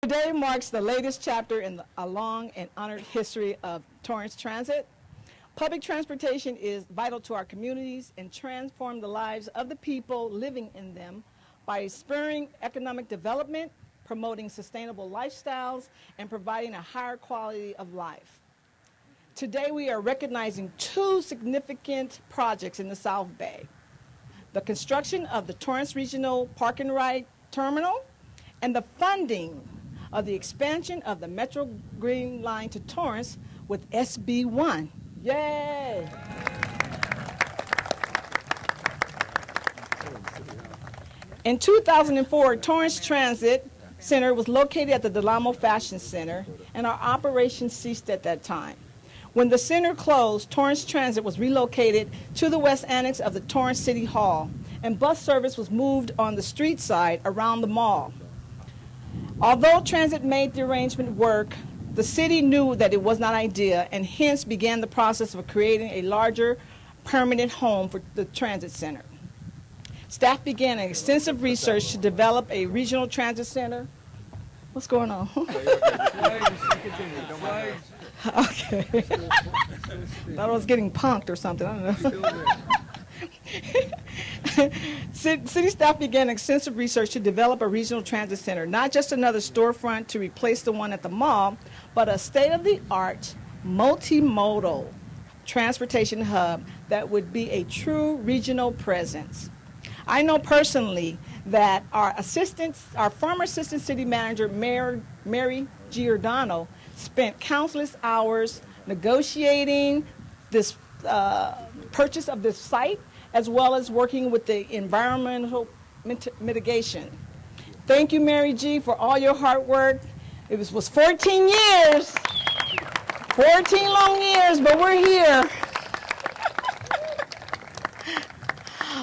Today marks the latest chapter in a long and honored history of Torrance Transit. Public transportation is vital to our communities and transform the lives of the people living in them by spurring economic development, promoting sustainable lifestyles, and providing a higher quality of life. Today we are recognizing two significant projects in the South Bay: the construction of the Torrance Regional Park and Ride Terminal and the funding of the expansion of the Metro Green Line to Torrance with SB1. Yay! In 2004, Torrance Transit Center was located at the Del Amo Fashion Center, and our operations ceased at that time. When the center closed, Torrance Transit was relocated to the west annex of the Torrance City Hall, and bus service was moved on the street side around the mall. Although transit made the arrangement work, the city knew that it was not ideal and hence began the process of creating a larger permanent home for the transit center. Staff began an extensive research to develop a regional transit center. What's going on? Okay. Thought I was getting punked or something. I don't know. City staff began extensive research to develop a regional transit center, not just another storefront to replace the one at the mall, but a state-of-the-art, multimodal transportation hub that would be a true regional presence. I know personally that our former assistant city manager, Mary Giordano, spent countless hours negotiating this purchase of this site, as well as working with the environmental mitigation. Thank you, Mary G., for all your hard work. It was 14 years, 14 long years, but we're here.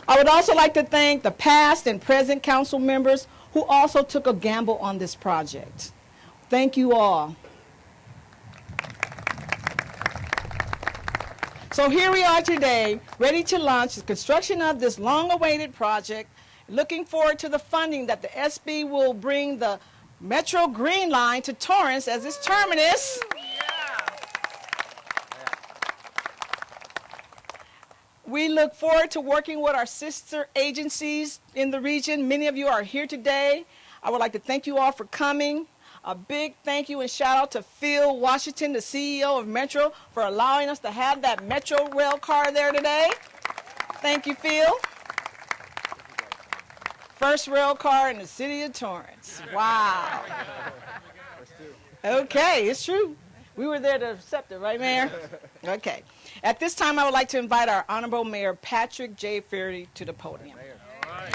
I would also like to thank the past and present council members who also took a gamble on this project. Thank you all. So here we are today, ready to launch the construction of this long-awaited project, looking forward to the funding that the SB will bring the Metro Green Line to Torrance as its terminus. We look forward to working with our sister agencies in the region. Many of you are here today. I would like to thank you all for coming. A big thank you and shout out to Phil Washington, the CEO of Metro, for allowing us to have that Metro rail car there today. Thank you, Phil. First rail car in the city of Torrance. Wow. Okay, it's true. We were there to accept it, right, Mayor? Okay. At this time, I would like to invite our Honorable Mayor Patrick J. Furey to the podium.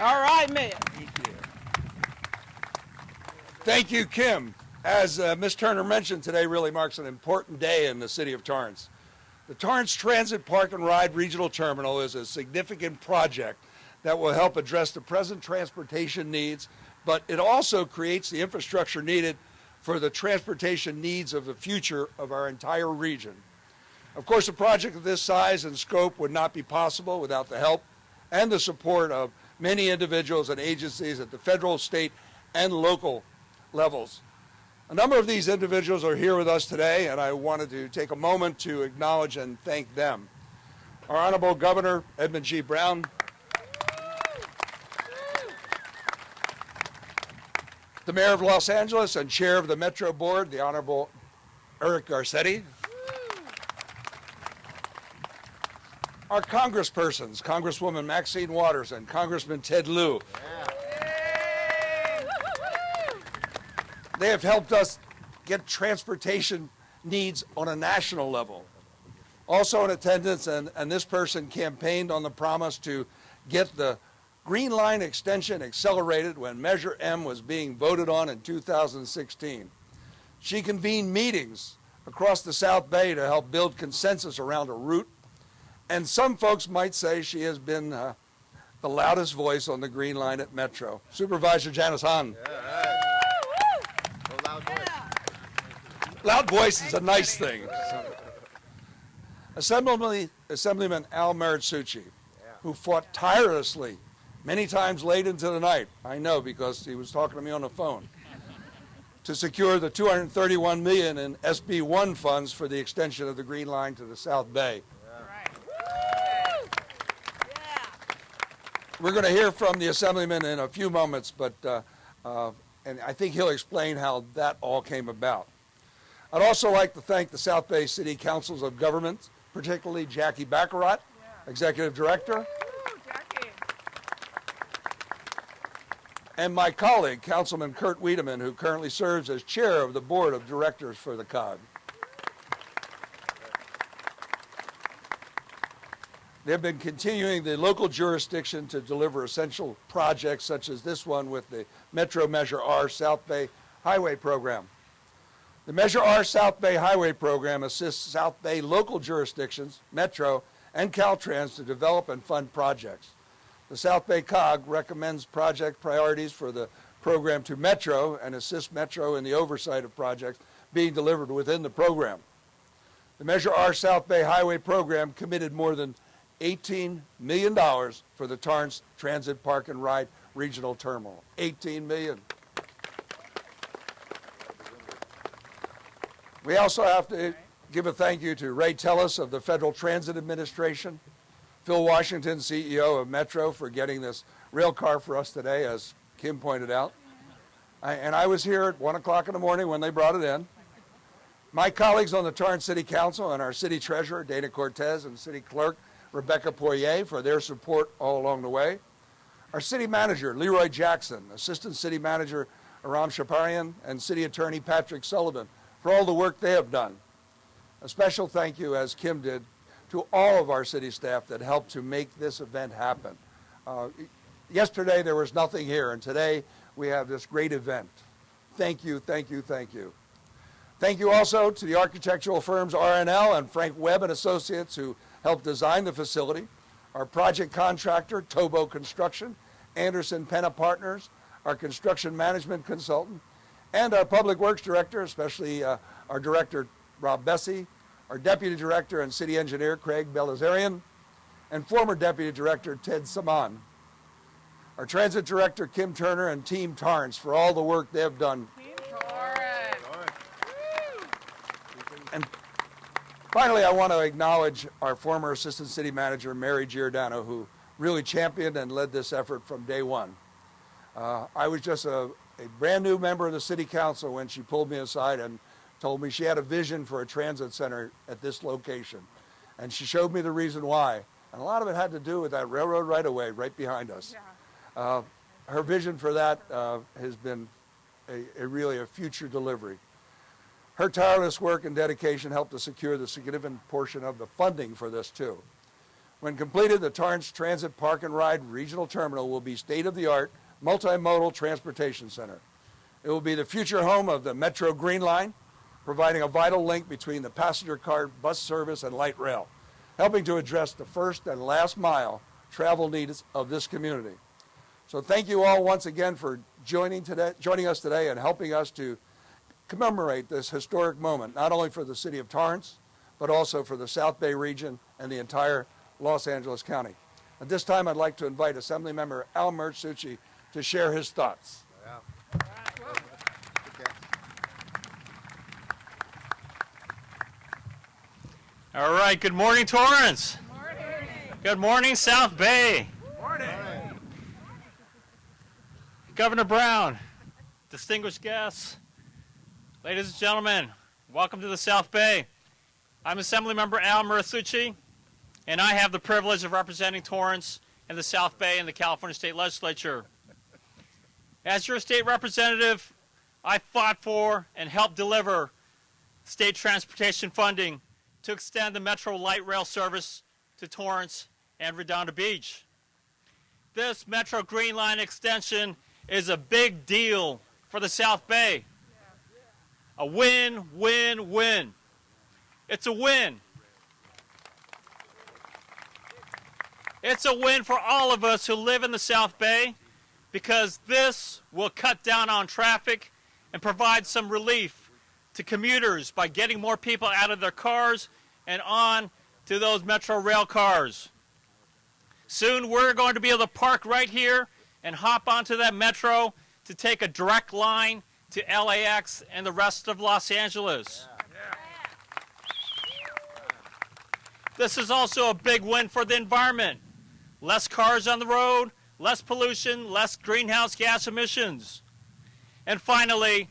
All right, Mayor. Thank you, Kim. As Ms. Turner mentioned, today really marks an important day in the city of Torrance. The Torrance Transit Park and Ride Regional Terminal is a significant project that will help address the present transportation needs, but it also creates the infrastructure needed for the transportation needs of the future of our entire region. Of course, a project of this size and scope would not be possible without the help and the support of many individuals and agencies at the federal, state, and local levels. A number of these individuals are here with us today, and I wanted to take a moment to acknowledge and thank them. Our Honorable Governor, Edmund G. Brown, the Mayor of Los Angeles and Chair of the Metro Board, the Honorable Eric Garcetti, our congresspersons, Congresswoman Maxine Waters and Congressman Ted Lieu. They have helped us get transportation needs on a national level. Also in attendance, and this person campaigned on the promise to get the Green Line extension accelerated when Measure M was being voted on in 2016. She convened meetings across the South Bay to help build consensus around a route, and some folks might say she has been the loudest voice on the Green Line at Metro. Supervisor Janice Hahn. Loud voice is a nice thing. Assemblyman Al Muratsuchi, who fought tirelessly many times late into the night. I know because he was talking to me on the phone. to secure the $231 million in SB1 funds for the extension of the Green Line to the South Bay. We're going to hear from the Assemblyman in a few moments, but and I think he'll explain how that all came about. I'd also like to thank the South Bay City Councils of Governments, particularly Jackie Baccarat, Executive Director, and my colleague, Councilman Kurt Wiedemann, who currently serves as chair of the Board of Directors for the COG. They've been continuing the local jurisdiction to deliver essential projects such as this one with the Metro Measure R South Bay Highway Program. The Measure R South Bay Highway Program assists South Bay local jurisdictions, Metro, and Caltrans to develop and fund projects. The South Bay COG recommends project priorities for the program to Metro and assists Metro in the oversight of projects being delivered within the program. The Measure R South Bay Highway Program committed more than $18 million for the Torrance Transit Park and Ride Regional Terminal. $18 million. We also have to give a thank you to Ray Tellis of the Federal Transit Administration, Phil Washington, CEO of Metro, for getting this rail car for us today, as Kim pointed out. And I was here at 1 o'clock in the morning when they brought it in. My colleagues on the Torrance City Council and our city treasurer, Dana Cortez, and city clerk, Rebecca Poirier, for their support all along the way. Our city manager, Leroy Jackson, assistant city manager, Aram Shaparian, and city attorney, Patrick Sullivan, for all the work they have done. A special thank you, as Kim did, to all of our city staff that helped to make this event happen. Yesterday there was nothing here, and today we have this great event. Thank you, thank you, thank you. Thank you also to the architectural firms R&L and Frank Webb and Associates, who helped design the facility, our project contractor, Tobo Construction, Anderson Penna Partners, our construction management consultant, and our public works director, especially our director, Rob Bessie, our deputy director and city engineer, Craig Belazarian, and former deputy director, Ted Saman. Our transit director, Kim Turner, and Team Torrance for all the work they've done. Team Torrance. And finally, I want to acknowledge our former assistant city manager, Mary Giordano, who really championed and led this effort from day one. I was just a brand new member of the city council when she pulled me aside and told me she had a vision for a transit center at this location. And she showed me the reason why. And a lot of it had to do with that railroad right-of-way right behind us. Yeah. Her vision for that has been really a future delivery. Her tireless work and dedication helped to secure the significant portion of the funding for this too. When completed, the Torrance Transit Park and Ride Regional Terminal will be state-of-the-art multimodal transportation center. It will be the future home of the Metro Green Line, providing a vital link between the passenger car, bus service, and light rail, helping to address the first and last mile travel needs of this community. So thank you all once again for joining us today and helping us to commemorate this historic moment, not only for the city of Torrance, but also for the South Bay region and the entire Los Angeles County. At this time, I'd like to invite Assemblymember Al Muratsuchi to share his thoughts. All right, good morning, Torrance. Good morning. Good morning, South Bay. Good morning. Governor Brown, distinguished guests, ladies and gentlemen, welcome to the South Bay. I'm Assemblymember Al Muratsuchi, and I have the privilege of representing Torrance and the South Bay in the California State Legislature. As your state representative, I fought for and helped deliver state transportation funding to extend the Metro light rail service to Torrance and Redondo Beach. This Metro Green Line extension is a big deal for the South Bay. A win, win, win. It's a win. It's a win for all of us who live in the South Bay, because this will cut down on traffic and provide some relief to commuters by getting more people out of their cars and on to those Metro rail cars. Soon we're going to be able to park right here and hop onto that Metro to take a direct line to LAX and the rest of Los Angeles. This is also a big win for the environment. Less cars on the road, less pollution, less greenhouse gas emissions. And finally,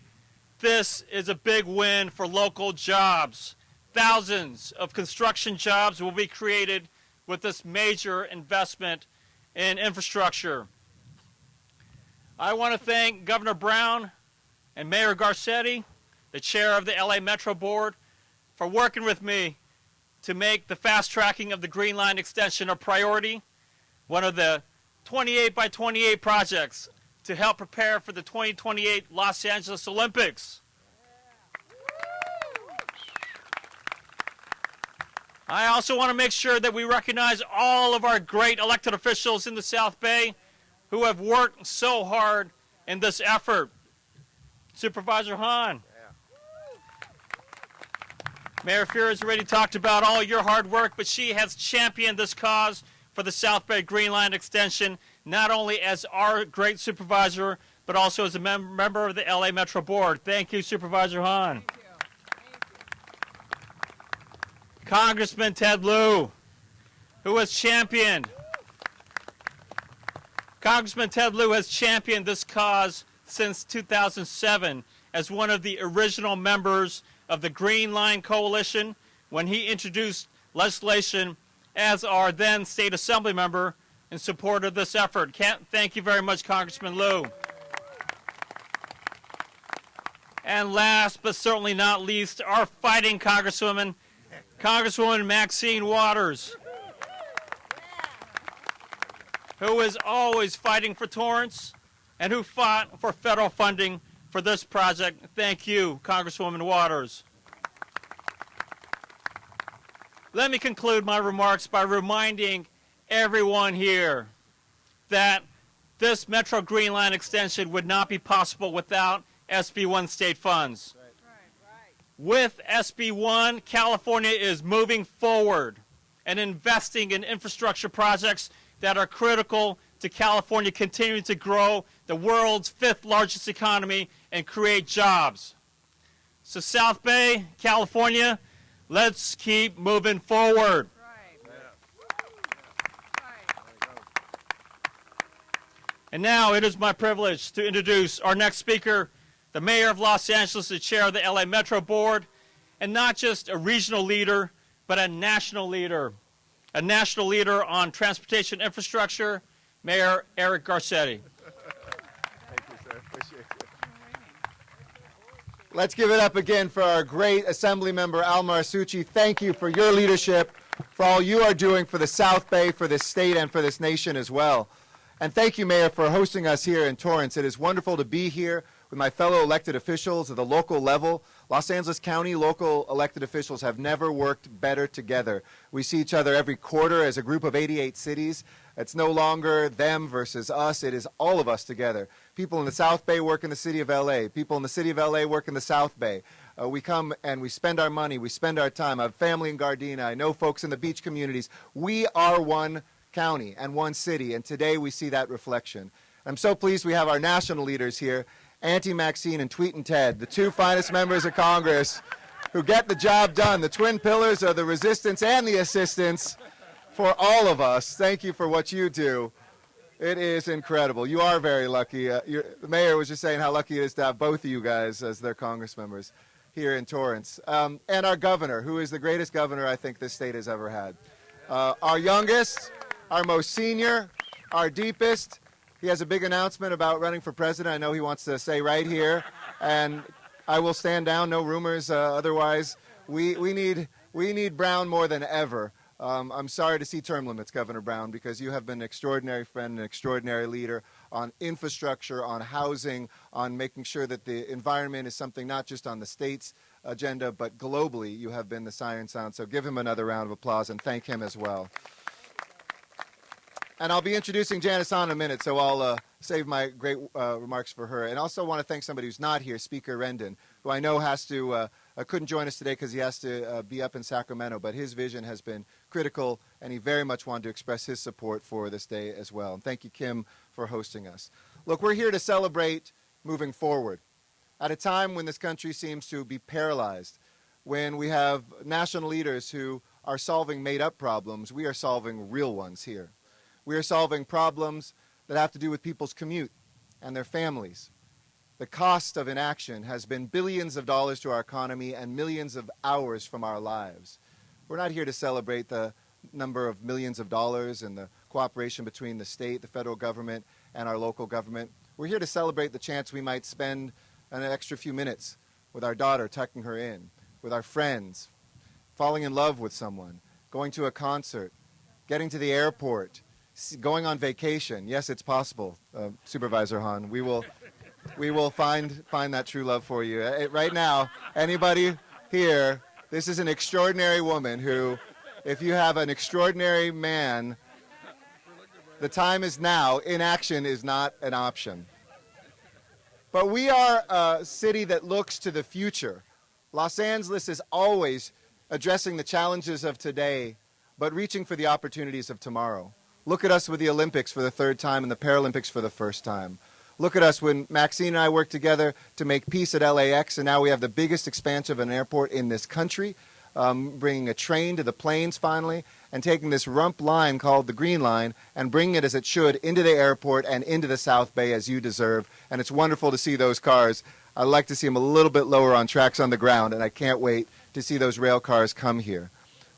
this is a big win for local jobs. Thousands of construction jobs will be created with this major investment in infrastructure. I want to thank Governor Brown and Mayor Garcetti, the chair of the LA Metro Board, for working with me to make the fast tracking of the Green Line extension a priority, one of the 28 by 28 projects to help prepare for the 2028 Los Angeles Olympics. I also want to make sure that we recognize all of our great elected officials in the South Bay who have worked so hard in this effort. Supervisor Hahn. Mayor Furey has already talked about all your hard work, but she has championed this cause for the South Bay Green Line extension, not only as our great supervisor, but also as a member of the LA Metro Board. Thank you, Supervisor Hahn. Thank you. Congressman Ted Lieu, who has championed. Congressman Ted Lieu has championed this cause since 2007 as one of the original members of the Green Line Coalition when he introduced legislation as our then state assembly member in support of this effort. Thank you very much, Congressman Lieu. And last but certainly not least, our fighting Congresswoman, Congresswoman Maxine Waters, who is always fighting for Torrance and who fought for federal funding for this project. Thank you, Congresswoman Waters. Let me conclude my remarks by reminding everyone here that this Metro Green Line extension would not be possible without SB1 state funds. With SB1, California is moving forward and investing in infrastructure projects that are critical to California continuing to grow the world's 5th largest economy and create jobs. So South Bay, California, let's keep moving forward. And now it is my privilege to introduce our next speaker, the Mayor of Los Angeles, the Chair of the LA Metro Board, and not just a regional leader, but a national leader on transportation infrastructure, Mayor Eric Garcetti. Thank you, sir. Appreciate it. Let's give it up again for our great Assembly Member Al Muratsuchi. Thank you for your leadership, for all you are doing for the South Bay, for this state, and for this nation as well. And thank you, Mayor, for hosting us here in Torrance. It is wonderful to be here with my fellow elected officials at the local level. Los Angeles County local elected officials have never worked better together. We see each other every quarter as a group of 88 cities. It's no longer them versus us. It is all of us together. People in the South Bay work in the city of LA. People in the city of LA work in the South Bay. We come and we spend our money. We spend our time. I have family in Gardena. I know folks in the beach communities. We are one county and one city, and today we see that reflection. I'm so pleased we have our national leaders here, Auntie Maxine and Tweet and Ted, the two finest members of Congress who get the job done, the twin pillars of the resistance and the assistance for all of us. Thank you for what you do. It is incredible. You are very lucky. The mayor was just saying how lucky it is to have both of you guys as their Congress members here in Torrance. And our governor, who is the greatest governor I think this state has ever had. Our youngest, our most senior, our deepest. He has a big announcement about running for president. I know he wants to say right here, and I will stand down. No rumors otherwise. We need Brown more than ever. I'm sorry to see term limits, Governor Brown, because you have been an extraordinary friend, an extraordinary leader on infrastructure, on housing, on making sure that the environment is something not just on the state's agenda, but globally. You have been the siren sound. So give him another round of applause and thank him as well. And I'll be introducing Janice in a minute, so I'll save my great remarks for her. And also want to thank somebody who's not here, Speaker Rendon, who I know has to couldn't join us today because he has to be up in Sacramento, but his vision has been critical, and he very much wanted to express his support for this day as well. And thank you, Kim, for hosting us. Look, we're here to celebrate moving forward. at a time when this country seems to be paralyzed, when we have national leaders who are solving made-up problems, we are solving real ones here. We are solving problems that have to do with people's commute and their families. The cost of inaction has been billions of dollars to our economy and millions of hours from our lives. We're not here to celebrate the number of millions of dollars and the cooperation between the state, the federal government, and our local government. We're here to celebrate the chance we might spend an extra few minutes with our daughter, tucking her in, with our friends, falling in love with someone, going to a concert, getting to the airport, going on vacation. Yes, it's possible, Supervisor Hahn. We will find that true love for you. Right now, anybody here, this is an extraordinary woman who, if you have an extraordinary man, the time is now. Inaction is not an option. But we are a city that looks to the future. Los Angeles is always addressing the challenges of today, but reaching for the opportunities of tomorrow. Look at us with the Olympics for the third time and the Paralympics for the first time. Look at us when Maxine and I worked together to make peace at LAX, and now we have the biggest expansion of an airport in this country, bringing a train to the plains finally, and taking this rump line called the Green Line and bringing it as it should into the airport and into the South Bay as you deserve. And it's wonderful to see those cars. I'd like to see them a little bit lower on tracks on the ground, and I can't wait to see those rail cars come here.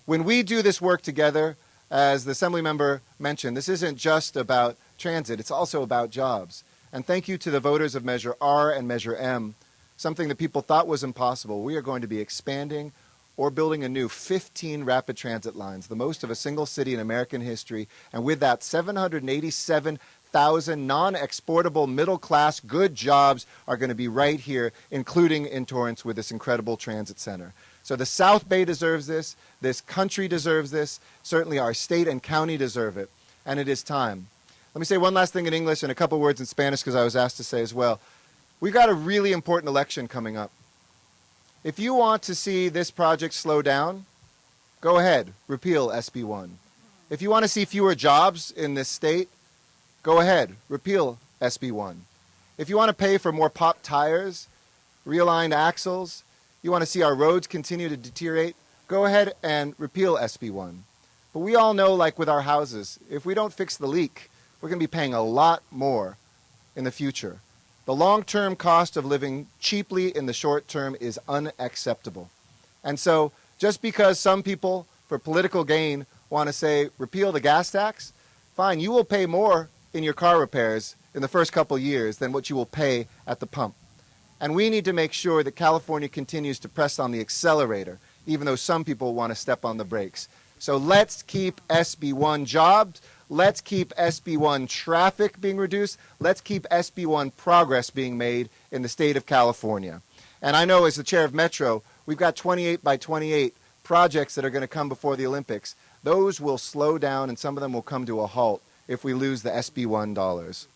When we do this work together, as the Assembly member mentioned, this isn't just about transit, it's also about jobs. And thank you to the voters of Measure R and Measure M, something that people thought was impossible. We are going to be expanding or building a new 15 rapid transit lines, the most of a single city in American history. And with that, 787,000 non-exportable middle-class good jobs are going to be right here, including in Torrance with this incredible transit center. So the South Bay deserves this country deserves this, certainly our state and county deserve it, and it is time. Let me say one last thing in English and a couple words in Spanish because I was asked to say as well. We've got a really important election coming up. If you want to see this project slow down, go ahead, repeal SB 1. If you want to see fewer jobs in this state, go ahead, repeal SB 1. If you want to pay for more popped tires, realigned axles, you want to see our roads continue to deteriorate, go ahead and repeal SB 1. But we all know, like with our houses, if we don't fix the leak, we're going to be paying a lot more in the future. The long-term cost of living cheaply in the short term is unacceptable. And so just because some people, for political gain, want to say repeal the gas tax, fine, you will pay more in your car repairs in the first couple years than what you will pay at the pump. And we need to make sure that California continues to press on the accelerator, even though some people want to step on the brakes. So let's keep SB 1 jobs. Let's keep SB 1 traffic being reduced. Let's keep SB 1 progress being made in the state of California. And I know as the chair of Metro, we've got 28 by 28 projects that are going to come before the Olympics. Those will slow down and some of them will come to a halt if we lose the SB 1 dollars.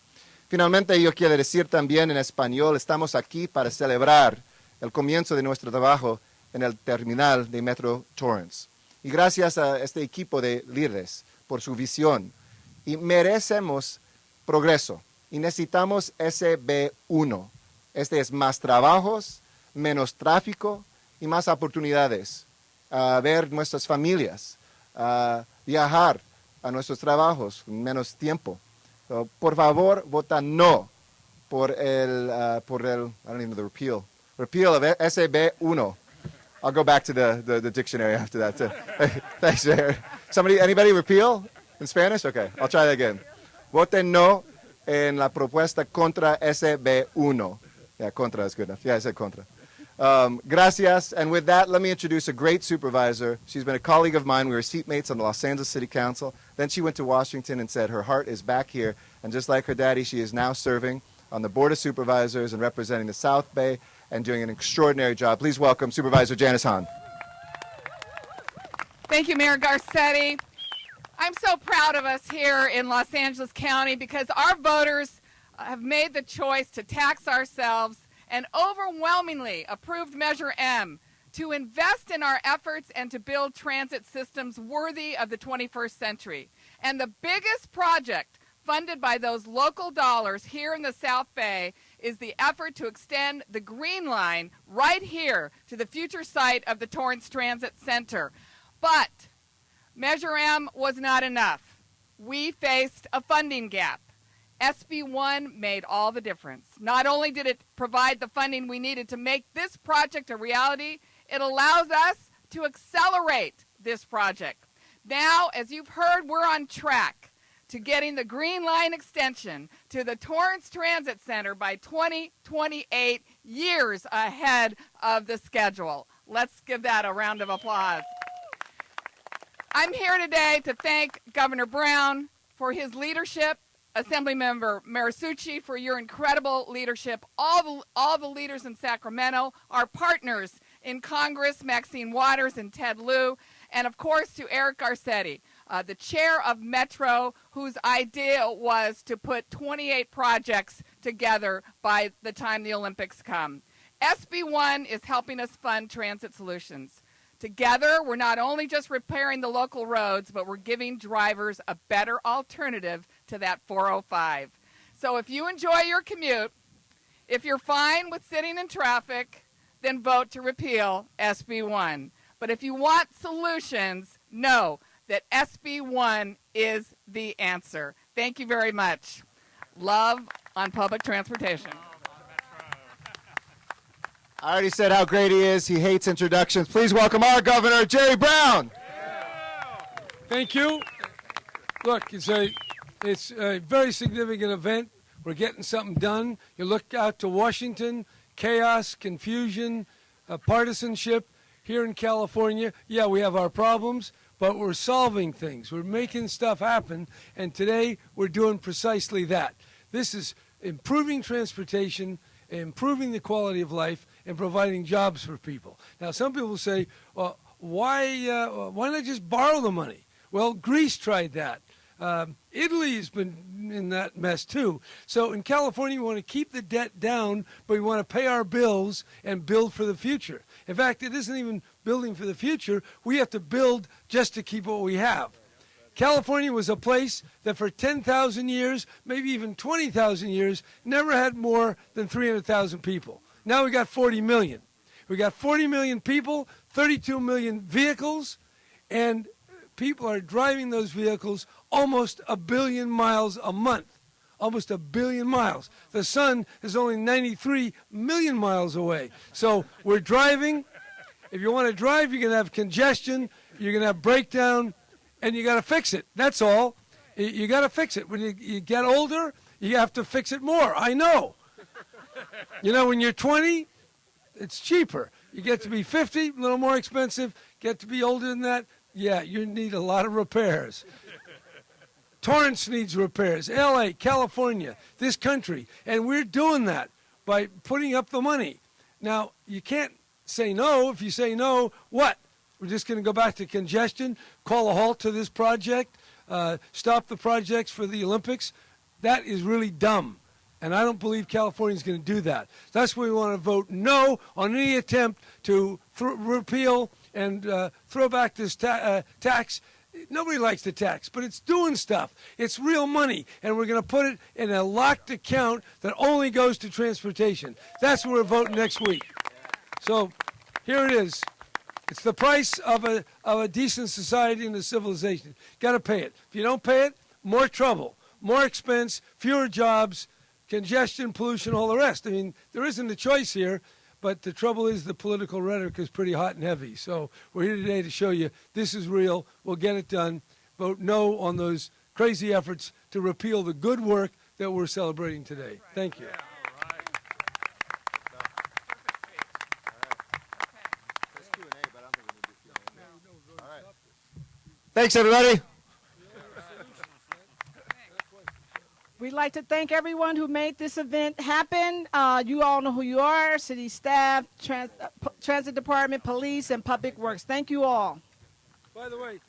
Finalmente, yo quiero decir también en español, estamos aquí para celebrar el comienzo de nuestro trabajo en el terminal de Metro Torrance. Y gracias a este equipo de líderes por su visión. Y merecemos progreso. Y necesitamos SB1. Este es más trabajos, menos tráfico y más oportunidades. Ver nuestras familias, viajar a nuestros trabajos, menos tiempo. So, por favor, vota no por el, I don't even know the repeal of SB1. I'll go back to the dictionary after that. Thanks, Mayor. Anybody repeal in Spanish? Okay, I'll try that again. Voten no en la propuesta contra SB1. Yeah, contra is good enough. Yeah, I said contra. Gracias. And with that, let me introduce a great supervisor. She's been a colleague of mine. We were seatmates on the Los Angeles City Council. Then she went to Washington and said her heart is back here. And just like her daddy, she is now serving on the Board of Supervisors and representing the South Bay and doing an extraordinary job. Please welcome Supervisor Janice Hahn. Thank you, Mayor Garcetti. I'm so proud of us here in Los Angeles County because our voters have made the choice to tax ourselves and overwhelmingly approved Measure M to invest in our efforts and to build transit systems worthy of the 21st century. And the biggest project funded by those local dollars here in the South Bay, is the effort to extend the Green Line right here to the future site of the Torrance Transit Center. But Measure M was not enough. We faced a funding gap. SB1 made all the difference. Not only did it provide the funding we needed to make this project a reality, it allows us to accelerate this project. Now, as you've heard, we're on track to getting the Green Line extension to the Torrance Transit Center by 2028, years ahead of the schedule. Let's give that a round of applause. I'm here today to thank Governor Brown for his leadership, Assemblymember Muratsuchi for your incredible leadership, all the leaders in Sacramento, our partners in Congress, Maxine Waters and Ted Lieu, and of course to Eric Garcetti, the chair of Metro, whose idea was to put 28 projects together by the time the Olympics come. SB1 is helping us fund transit solutions. Together, we're not only just repairing the local roads, but we're giving drivers a better alternative to that 405. So if you enjoy your commute, if you're fine with sitting in traffic, then vote to repeal SB1. But if you want solutions, know that SB1 is the answer. Thank you very much. Love on public transportation. I already said how great he is. He hates introductions. Please welcome our governor, Jerry Brown. Thank you. Look, it's a very significant event. We're getting something done. You look out to Washington, chaos, confusion, partisanship. Here in California, yeah, we have our problems, but we're solving things. We're making stuff happen, and today we're doing precisely that. This is improving transportation, improving the quality of life, and providing jobs for people. Now, some people say, well, why not just borrow the money? Well, Greece tried that. Italy's been in that mess too. So in California, we want to keep the debt down, but we want to pay our bills and build for the future. In fact, it isn't even building for the future. We have to build just to keep what we have. California was a place that for 10,000 years, maybe even 20,000 years, never had more than 300,000 people. Now we got 40 million. We got 40 million people, 32 million vehicles, and people are driving those vehicles almost 1 billion miles a month. Almost 1 billion miles. The sun is only 93 million miles away. So we're driving. If you want to drive, you're going to have congestion, you're going to have breakdown, and you got to fix it. That's all. You got to fix it. When you get older, you have to fix it more. I know. You know, when you're 20, it's cheaper. You get to be 50, a little more expensive. Get to be older than that, yeah, you need a lot of repairs. Torrance needs repairs. LA, California, this country. And we're doing that by putting up the money. Now, you can't say no. If you say no, what? We're just going to go back to congestion, call a halt to this project, stop the projects for the Olympics. That is really dumb. And I don't believe California is going to do that. That's why we want to vote no on any attempt to repeal and throw back this tax. Nobody likes the tax, but it's doing stuff. It's real money, and we're going to put it in a locked account that only goes to transportation. That's what we're voting next week. So here it is. It's the price of a decent society and a civilization. Got to pay it. If you don't pay it, more trouble, more expense, fewer jobs, congestion, pollution, all the rest. I mean, there isn't a choice here, but the trouble is the political rhetoric is pretty hot and heavy. So we're here today to show you this is real. We'll get it done. Vote no on those crazy efforts to repeal the good work that we're celebrating today. Thank you. Thanks, everybody. We'd like to thank everyone who made this event happen. You all know who you are, city staff, transit department, police, and public works. Thank you all. By the way,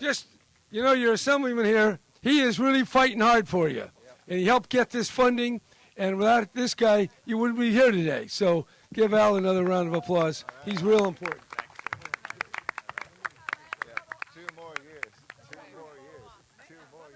just, you know, your assemblyman here, he is really fighting hard for you. And he helped get this funding, and without this guy, you wouldn't be here today. So give Al another round of applause. He's real important.